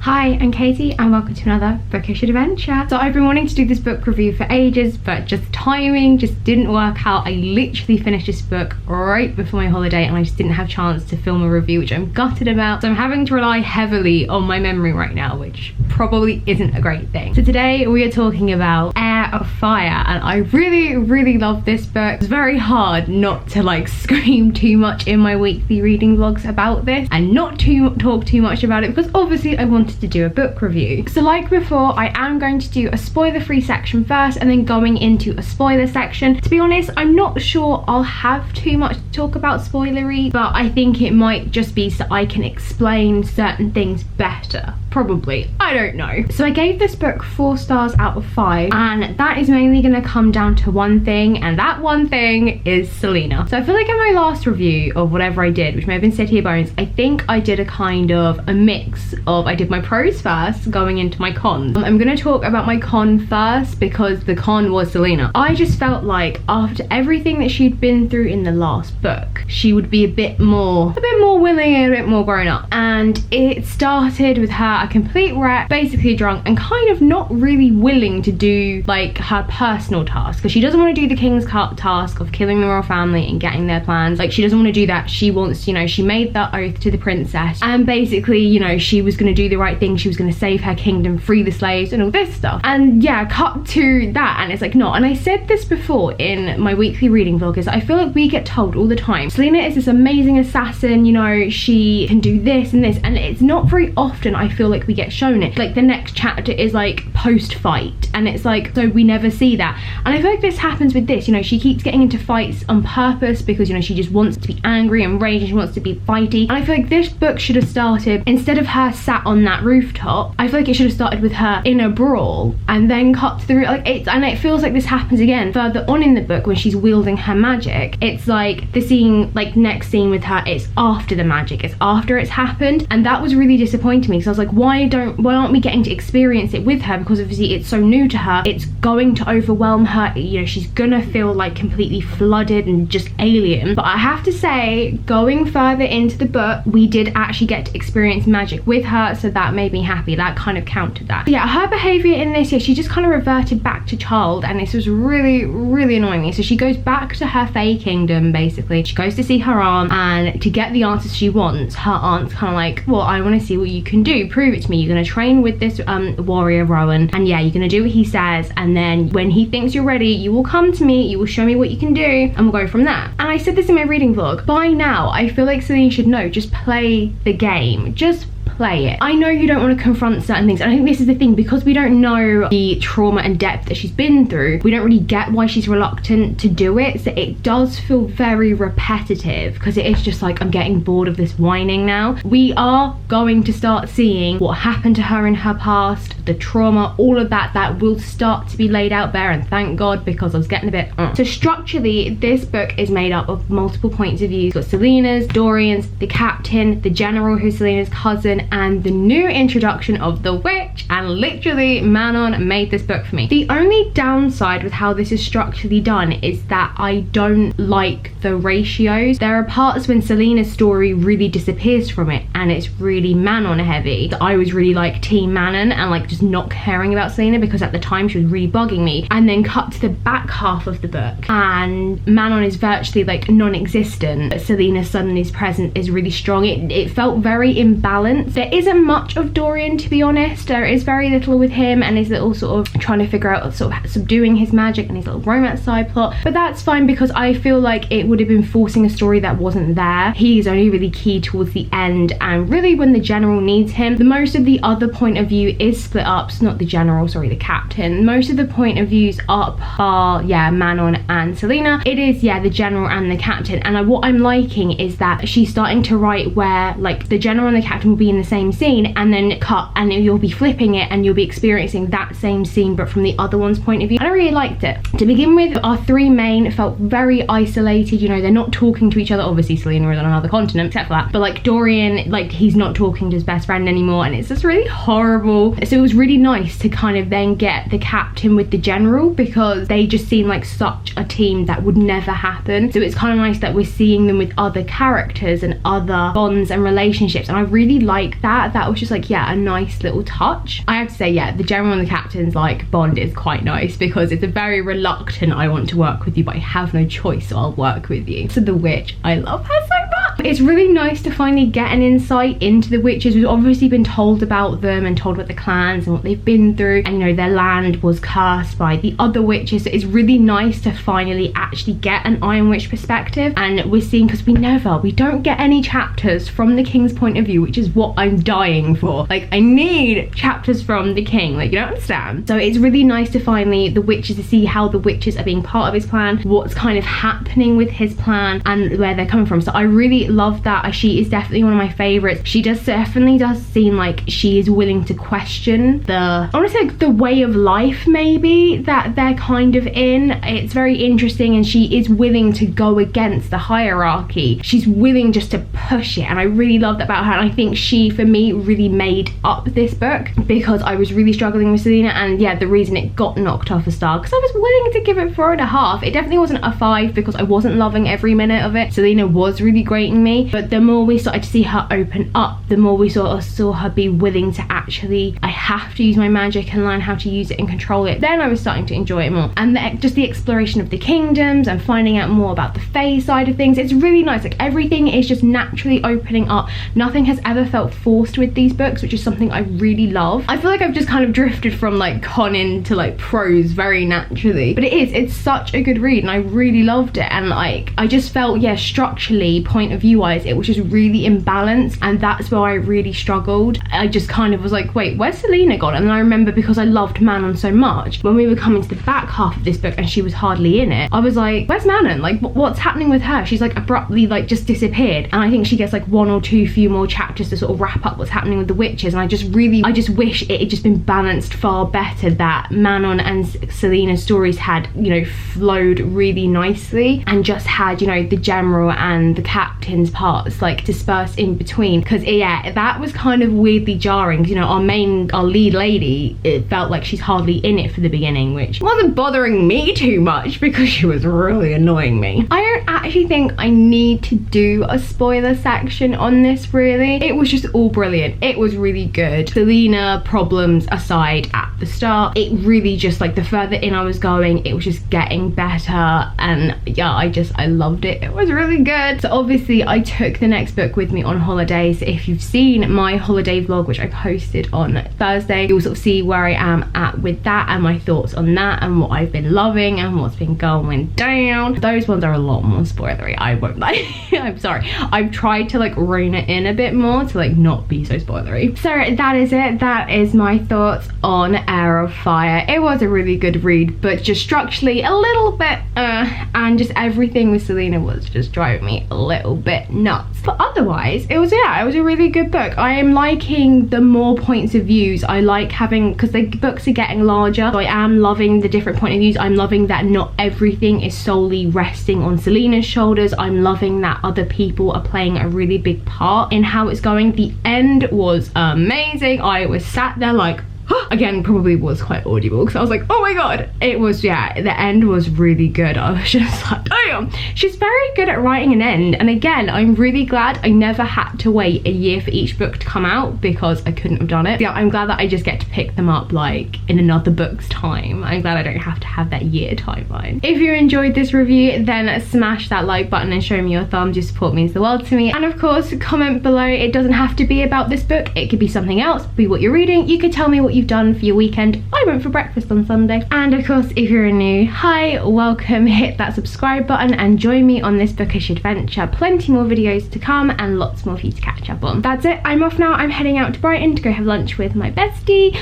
Hi, I'm Katie and welcome to another Bookish adventure. So I've been wanting to do this book review for ages, but just timing just didn't work out. I literally finished this book right before my holiday and I just didn't have a chance to film a review, which I'm gutted about. So I'm having to rely heavily on my memory right now, which probably isn't a great thing. So today we are talking about Heir of Fire, and I really love this book. It's very hard not to like scream too much in my weekly reading vlogs about this and not to talk too much about it, because obviously I wanted to do a book review. So like before, I am going to do a spoiler-free section first and then going into a spoiler section. To be honest, I'm not sure I'll have too much to talk about spoilery, but I think it might just be so I can explain certain things better. Probably, I don't know. So I gave this book 4 stars out of 5, and that is mainly going to come down to one thing, and that one thing is Selena. So I feel like in my last review of whatever I did, which may have been City of Bones, I think I did a kind of a mix of, I did my pros first going into my cons. I'm going to talk about my con first because the con was Selena. I just felt like after everything that she'd been through in the last book, she would be a bit more willing and a bit more grown up, and it started with her a complete wreck, basically drunk, and kind of not really willing to do like her personal task, because she doesn't want to do the king's task of killing the royal family and getting their plans. Like, she doesn't want to do that. She wants, you know, she made that oath to the princess, and basically, you know, she was going to do the right thing. She was going to save her kingdom, free the slaves and all this stuff. And yeah, cut to that and it's like, no. And I said this before in my weekly reading vlog, is I feel like we get told all the time, Selena is this amazing assassin, you know, she can do this and this, and it's not very often I feel like we get shown it. Like, the next chapter is like post-fight, and it's like, so we never see that. And I feel like this happens with this, you know, she keeps getting into fights on purpose because, you know, she just wants to be angry and rage and she wants to be fighty. And I feel like this book should have started, instead of her sat on that rooftop, I feel like it should have started with her in a brawl and then cut to the roof. Like, it's, and it feels like this happens again further on in the book when she's wielding her magic. It's like the scene, like next scene with her, it's after the magic, it's after it's happened, and that was really disappointing me. So I was like, why aren't we getting to experience it with her? Because obviously it's so new to her, it's going to overwhelm her, you know, she's gonna feel like completely flooded and just alien. But I have to say, going further into the book, we did actually get to experience magic with her, so that made me happy. That kind of countered that. Yeah, her behavior in this, yeah, she just kind of reverted back to child, and this was really annoying me. So she goes back to her Fae kingdom, basically. She goes to see her aunt, and to get the answers she wants, her aunt's kind of like, well, I want to see what you can do, prove it to me. You're going to train with this warrior Rowan, and yeah, you're going to do what he says, and then when he thinks you're ready, you will come to me, you will show me what you can do, and we'll go from there. And I said this in my reading vlog, by now I feel like Selena should know, just play the game, just play it. I know you don't want to confront certain things, and I think this is the thing, because we don't know the trauma and depth that she's been through, we don't really get why she's reluctant to do it. So it does feel very repetitive, because it is just like, I'm getting bored of this whining now. We are going to start seeing what happened to her in her past, the trauma, all of that will start to be laid out there, and thank God, because I was getting a bit So structurally, this book is made up of multiple points of view. You've got Selena's, Dorian's, the captain, the general who's Selena's cousin, and the new introduction of the witch. And literally, Manon made this book for me. The only downside with how this is structurally done is that I don't like the ratios. There are parts when Selena's story really disappears from it and it's really Manon heavy. I was really like team Manon and like just not caring about Selena, because at the time she was really bugging me. And then cut to the back half of the book and Manon is virtually like non-existent, but Selena suddenly is present, is really strong. It felt very imbalanced. There isn't much of Dorian, to be honest. There is very little with him and his little sort of trying to figure out sort of subduing his magic and his little romance side plot, but that's fine because I feel like it would have been forcing a story that wasn't there. He's only really key towards the end, and really when the general needs him. The most of the other point of view is split up. It's not the general, sorry, the captain. Most of the point of views are yeah, Manon and Selena. It is, yeah, the general and the captain. And what I'm liking is that she's starting to write where like the general and the captain will be in the same scene and then cut, and you'll be flipping it and you'll be experiencing that same scene but from the other one's point of view. And I really liked it. To begin with, our 3 main felt very isolated, you know, they're not talking to each other. Obviously Selena is on another continent except for that, but like Dorian, like he's not talking to his best friend anymore, and it's just really horrible. So it was really nice to kind of then get the captain with the general, because they just seem like such a team that would never happen. So it's kind of nice that we're seeing them with other characters and other bonds and relationships, and I really like that. That was just like, yeah, a nice little touch. I have to say, yeah, the general and the captain's like bond is quite nice, because it's a very reluctant, I want to work with you but I have no choice, so I'll work with you. So the witch, I love her so much. It's really nice to finally get an insight into the witches. We've obviously been told about them and told about the clans and what they've been through, and you know, their land was cursed by the other witches. So it's really nice to finally actually get an Iron Witch perspective, and we're seeing, because we don't get any chapters from the king's point of view, which is what I'm dying for. Like, I need chapters from the king, like, you don't understand. So it's really nice to finally the witches, to see how the witches are being part of his plan, what's kind of happening with his plan and where they're coming from. So I really love that. She is definitely one of my favorites. She definitely does seem like she is willing to question I want to say like the way of life maybe that they're kind of in. It's very interesting, and she is willing to go against the hierarchy. She's willing just to push it, and I really love that about her. And I think she, for me, really made up this book, because I was really struggling with Selena, and yeah, the reason it got knocked off a star, because I was willing to give it 4.5. It definitely wasn't a 5, because I wasn't loving every minute of it. Selena was really grating me, but the more we started to see her open up, the more we sort of saw her be willing to actually, I have to use my magic and learn how to use it and control it. Then I was starting to enjoy it more, and just the exploration of the kingdoms and finding out more about the Fae side of things. It's really nice. Like, everything is just naturally opening up. Nothing has ever felt forced with these books, which is something I really love. I feel like I've just kind of drifted from like con into like prose very naturally, but it's such a good read, and I really loved it. And like, I just felt, yeah, structurally, point of view wise, it was just really imbalanced, and that's where I really struggled. I just kind of was like, wait, where's Selena gone? And then I remember, because I loved Manon so much, when we were coming to the back half of this book and she was hardly in it, I was like, where's Manon? Like, what's happening with her? She's like abruptly like just disappeared, and I think she gets like 1 or 2 few more chapters to sort of wrap up what's happening with the witches. And I just wish it had just been balanced far better, that Manon and Selena's stories had, you know, flowed really nicely, and just had, you know, the general and the captain's parts like dispersed in between. Because yeah, that was kind of weirdly jarring. You know, our lead lady, it felt like she's hardly in it for the beginning, which wasn't bothering me too much because she was really annoying me. I don't actually think I need to do a spoiler section on this, really. It was just all brilliant. It was really good. Selena problems aside at the start, it really just, like, the further in I was going, it was just getting better, and yeah, I loved it. It was really good. So obviously I took the next book with me on holiday. So if you've seen my holiday vlog, which I posted on Thursday, you'll sort of see where I am at with that and my thoughts on that and what I've been loving and what's been going down. Those ones are a lot more spoilery, I won't lie. I'm sorry. I've tried to like rein it in a bit more to like not be so spoilery. So that is it. That is my thoughts on Heir of Fire. It was a really good read, but just structurally a little bit and just everything with Selena was just driving me a little bit nuts. But otherwise, it was a really good book. I am liking the more points of views. I like having, because the books are getting larger, so I am loving the different point of views. I'm loving that not everything is solely resting on Selena's shoulders. I'm loving that other people are playing a really big part in how it's going. The end was amazing. I was sat there like, again, probably was quite audible because I was like, oh my god. It was, yeah, the end was really good. I was just like, damn, she's very good at writing an end. And again, I'm really glad I never had to wait a year for each book to come out because I couldn't have done it. Yeah, I'm glad that I just get to pick them up like in another book's time. I'm glad I don't have to have that year timeline. If you enjoyed this review, then smash that like button and show me your thumbs. Your support means the world to me. And of course, comment below. It doesn't have to be about this book. It could be something else, be what you're reading. You could tell me what you've done for your weekend. I went for breakfast on Sunday. And of course, if you're new, hi, welcome. Hit that subscribe button and join me on this bookish adventure. Plenty more videos to come and lots more for you to catch up on. That's it. I'm off now. I'm heading out to Brighton to go have lunch with my bestie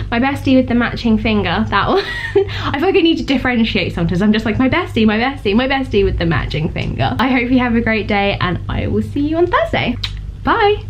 with the matching finger. That one. I feel like I need to differentiate sometimes. I'm just like my bestie with the matching finger. I hope you have a great day and I will see you on Thursday. Bye.